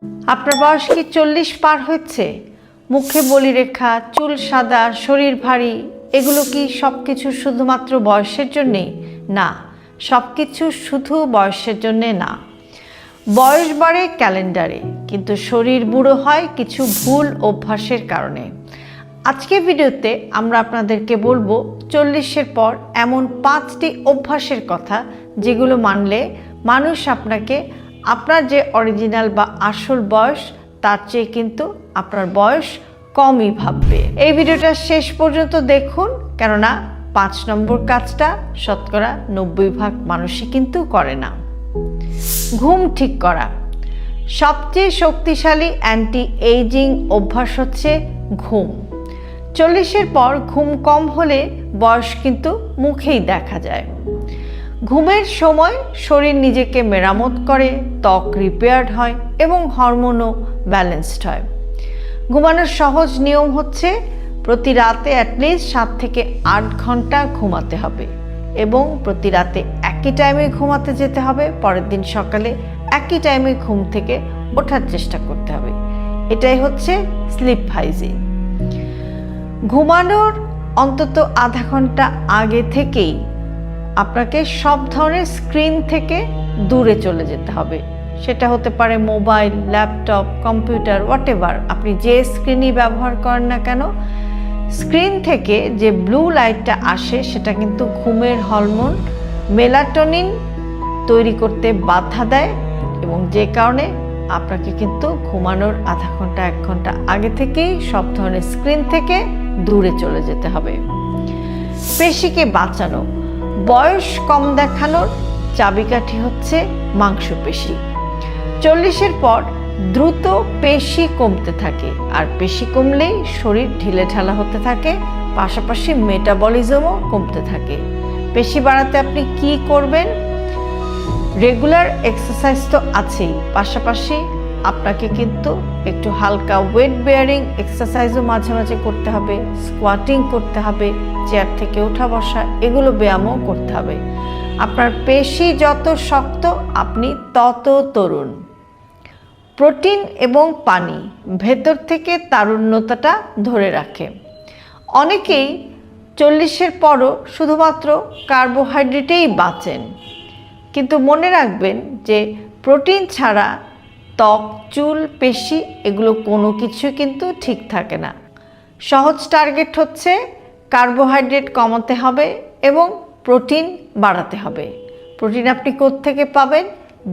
আপনার বয়স কি 40 পার হচ্ছে? মুখে বলিরেখা, চুল সাদা, শরীর ভারী, এগুলো কি সব কিছু শুধুমাত্র বয়সের জন্যে? না, সব কিছু শুধু বয়সের জন্যে না। বয়স বাড়ে ক্যালেন্ডারে, কিন্তু শরীর বুড়ো হয় কিছু ভুল অভ্যাসের কারণে। আজকের ভিডিওতে আমরা আপনাদেরকে বলবো 40-এর পর এমন 5টি অভ্যাসের কথা যেগুলো মানলে মানুষ আপনাকে আপনার যে অরিজিনাল বা আসল বয়স তার চেয়ে কিন্তু আপনার বয়স কমই ভাববে। এই ভিডিওটা শেষ পর্যন্ত দেখুন, কেননা 5 নম্বর কাজটা শতকরা 90% মানুষই কিন্তু করে না। ঘুম ঠিক করা। সবচেয়ে শক্তিশালী অ্যান্টি এইজিং অভ্যাস হচ্ছে ঘুম। 40-এর পর ঘুম কম হলে বয়স কিন্তু মুখেই দেখা যায়। ঘুমের সময় শরীর নিজেকে মেরামত করে, ত্বক রিপেয়ার্ড হয় এবং হরমোনও ব্যালেন্সড হয়। ঘুমানোর সহজ নিয়ম হচ্ছে প্রতি রাতে অ্যাটলিস্ট 7 থেকে 8 ঘন্টা ঘুমাতে হবে এবং প্রতি রাতে একই টাইমে ঘুমাতে যেতে হবে। পরের দিন সকালে একই টাইমে ঘুম থেকে ওঠার চেষ্টা করতে হবে। এটাই হচ্ছে স্লিপ হাইজিন। ঘুমানোর অন্তত আধা ঘন্টা আগে থেকেই আপনাকে সব ধরনের স্ক্রিন থেকে দূরে চলে যেতে হবে। সেটা হতে পারে মোবাইল, ল্যাপটপ, কম্পিউটার, হোয়াটএভার, আপনি যে স্ক্রিনই ব্যবহার করেন না কেন, স্ক্রিন থেকে যে ব্লু লাইটটা আসে সেটা কিন্তু ঘুমের হরমোন মেলাটোনিন তৈরি করতে বাধা দেয় এবং যে কারণে আপনাকে কিন্তু ঘুমানোর আধা ঘন্টা 1 ঘন্টা আগে থেকেই সব ধরনের স্ক্রিন থেকে দূরে চলে যেতে হবে। পেশিকে বাঁচানো। বয়স কম দেখানোর চাবিকাঠি হচ্ছে মাংসপেশি। 40-এর পর দ্রুত পেশি কমতে থাকে, আর পেশি কমলেই শরীর ঢিলেঢালা হতে থাকে, পাশাপাশি মেটাবলিজমও কমতে থাকে। পেশি বাড়াতে আপনি কি করবেন? রেগুলার এক্সারসাইজ তো আছেই, পাশাপাশি আপনাকে কিন্তু একটু হালকা ওয়েট বেয়ারিং এক্সারসাইজও মাঝে মাঝে করতে হবে, স্কোয়াটিং করতে হবে, চেয়ার থেকে ওঠা বসা, এগুলো ব্যায়ামও করতে হবে। আপনার পেশি যত শক্ত আপনি তত তরুণ। প্রোটিন এবং পানি ভেতর থেকে তারুণ্যতাটা ধরে রাখে। অনেকেই 40-এর পরও শুধুমাত্র কার্বোহাইড্রেটেই বাঁচেন, কিন্তু মনে রাখবেন যে প্রোটিন ছাড়া ত্বক, চুল, পেশি এগুলো কোনো কিছু কিন্তু ঠিক থাকে না। সহজ টার্গেট হচ্ছে কার্বোহাইড্রেট কমাতে হবে এবং প্রোটিন বাড়াতে হবে। প্রোটিন আপনি কোত্থেকে পাবেন?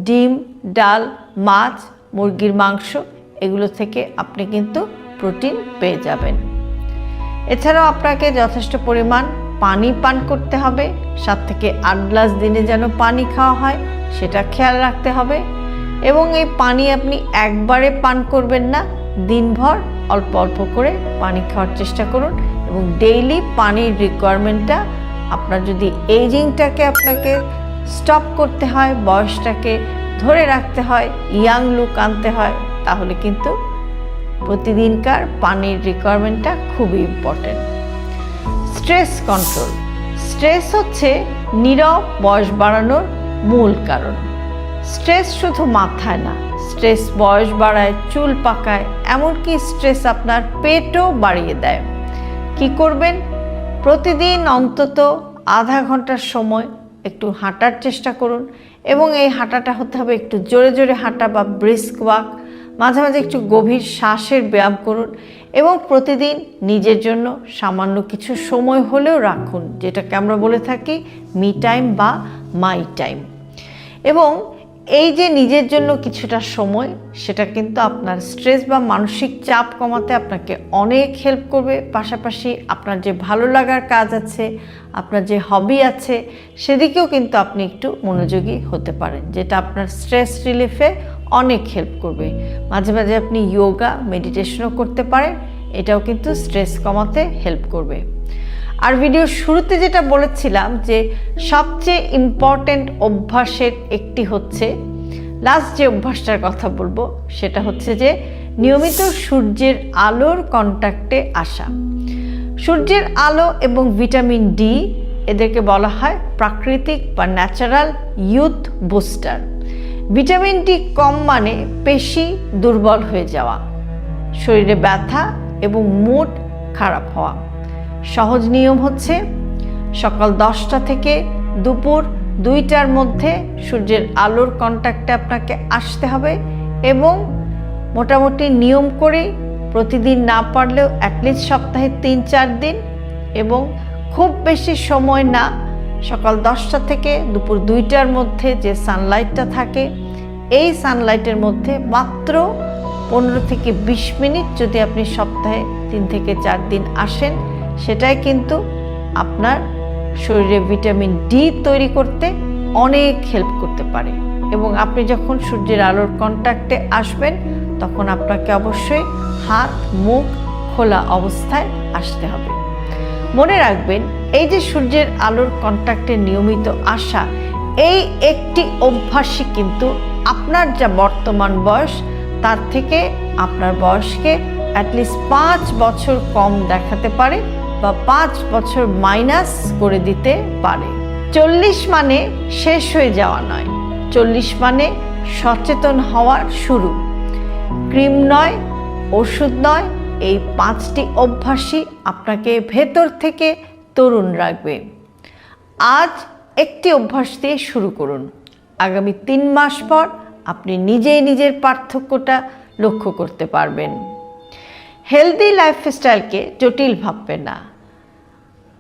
ডিম, ডাল, মাছ, মুরগির মাংস, এগুলো থেকে আপনি কিন্তু প্রোটিন পেয়ে যাবেন। এছাড়াও আপনাকে যথেষ্ট পরিমাণ পানি পান করতে হবে। 7 থেকে 8 গ্লাস দিনে যেন পানি খাওয়া হয় সেটা খেয়াল রাখতে হবে এবং এই পানি আপনি একবারে পান করবেন না, দিনভর অল্প অল্প করে পানি খাওয়ার চেষ্টা করুন এবং ডেইলি পানির রিকোয়ারমেন্টটা আপনার যদি এইজিংটাকে আপনাকে স্টপ করতে হয়, বয়সটাকে ধরে রাখতে হয়, ইয়াং লুক আনতে হয়, তাহলে কিন্তু প্রতিদিনকার পানির রিকোয়ারমেন্টটা খুবই ইম্পর্টেন্ট। Stress control. স্ট্রেস হচ্ছে নীরব বয়স বাড়ানোর মূল কারণ। স্ট্রেস শুধু মাথায় না, স্ট্রেস বয়স বাড়ায়, চুল পাকায়, এমনকি স্ট্রেস আপনার পেটও বাড়িয়ে দেয়। কি করবেন? প্রতিদিন অন্তত আধা ঘন্টার সময় একটু হাঁটার চেষ্টা করুন এবং এই হাঁটাটা হতে হবে একটু জোরে জোরে হাঁটা বা ব্রিস্ক ওয়াক। মাঝে মাঝে একটু গভীর শ্বাসের ব্যায়াম করুন এবং প্রতিদিন নিজের জন্য সামান্য কিছু সময় হলেও রাখুন, যেটাকে আমরা বলে থাকি মি টাইম বা মাই টাইম। এবং এই যে নিজের জন্য কিছুটা সময়, সেটা কিন্তু আপনার স্ট্রেস বা মানসিক চাপ কমাতে আপনাকে অনেক হেল্প করবে। পাশাপাশি আপনার যে ভালো লাগার কাজ আছে, আপনার যে হবি আছে, সেদিকেও কিন্তু আপনি একটু মনোযোগী হতে পারেন, যেটা আপনার স্ট্রেস রিলিফে অনেক হেল্প করবে। মাঝে মাঝে আপনি যোগা, মেডিটেশনও করতে পারেন, এটাও কিন্তু স্ট্রেস কমাতে হেল্প করবে। আর ভিডিওর শুরুতে যেটা বলেছিলাম যে সবচেয়ে ইম্পর্ট্যান্ট অভ্যাসের একটি হচ্ছে, লাস্ট যে অভ্যাসটার কথা বলবো সেটা হচ্ছে যে নিয়মিত সূর্যের আলোর কন্ট্যাক্টে আসা। সূর্যের আলো এবং ভিটামিন ডি, এদেরকে বলা হয় প্রাকৃতিক বা natural youth booster. Vitamin D কম মানে পেশি দুর্বল হয়ে যাওয়া, শরীরে ব্যথা এবং মুড খারাপ হওয়া। সহজ নিয়ম হচ্ছে সকাল 10টা থেকে দুপুর 2টার মধ্যে সূর্যের আলোর কন্ট্যাক্টে আপনাকে আসতে হবে এবং মোটামুটি নিয়ম করে প্রতিদিন না পারলেও অ্যাটলিস্ট সপ্তাহে 3-4 দিন এবং খুব বেশি সময় না, সকাল 10টা থেকে দুপুর 2টার মধ্যে যে সানলাইটটা থাকে এই সানলাইটের মধ্যে মাত্র 15 থেকে 20 মিনিট যদি আপনি সপ্তাহে 3 থেকে 4 দিন আসেন, সেটাই কিন্তু আপনার শরীরে ভিটামিন ডি তৈরি করতে অনেক হেল্প করতে পারে। এবং আপনি যখন সূর্যের আলোর কন্ট্যাক্টে আসবেন তখন আপনাকে অবশ্যই হাত মুখ খোলা অবস্থায় আসতে হবে। মনে রাখবেন, এই যে সূর্যের আলোর কন্ট্যাক্টে নিয়মিত আসা, এই একটি অভ্যাসই কিন্তু আপনার যা বর্তমান বয়স তার থেকে আপনার বয়সকে অ্যাটলিস্ট 5 বছর কম দেখাতে পারে বা 5 বছর মাইনাস করে দিতে পারে। 40 মানে শেষ হয়ে যাওয়া নয়, 40 মানে সচেতন হওয়ার শুরু। ক্রিম নয়, ওষুধ নয়, এই 5টি অভ্যাসই আপনাকে ভেতর থেকে তরুণ রাখবে। আজ একটি অভ্যাস দিয়ে শুরু করুন, আগামী 3 মাস পর আপনি নিজেই নিজের পার্থক্যটা লক্ষ্য করতে পারবেন। হেলদি লাইফস্টাইলকে জটিল ভাববেন না।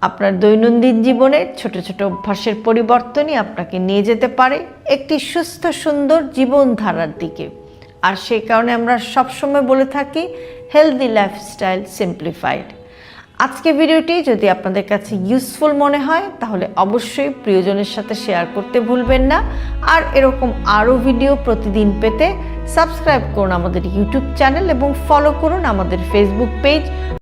আপনার দৈনন্দিন জীবনের ছোট ছোট অভ্যাসের পরিবর্তনই আপনাকে নিয়ে যেতে পারে একটি সুস্থ সুন্দর জীবনধারার দিকে। আর সেই কারণে আমরা সবসময় বলে থাকি হেলদি লাইফস্টাইল সিম্পলিফাইড। আজকে ভিডিওটি যদি আপনাদের কাছে ইউজফুল মনে হয় তাহলে অবশ্যই প্রিয়জনের সাথে শেয়ার করতে ভুলবেন না। আর এরকম আরও ভিডিও প্রতিদিন পেতে সাবস্ক্রাইব করুন আমাদের ইউটিউব চ্যানেল এবং ফলো করুন আমাদের ফেসবুক পেজ।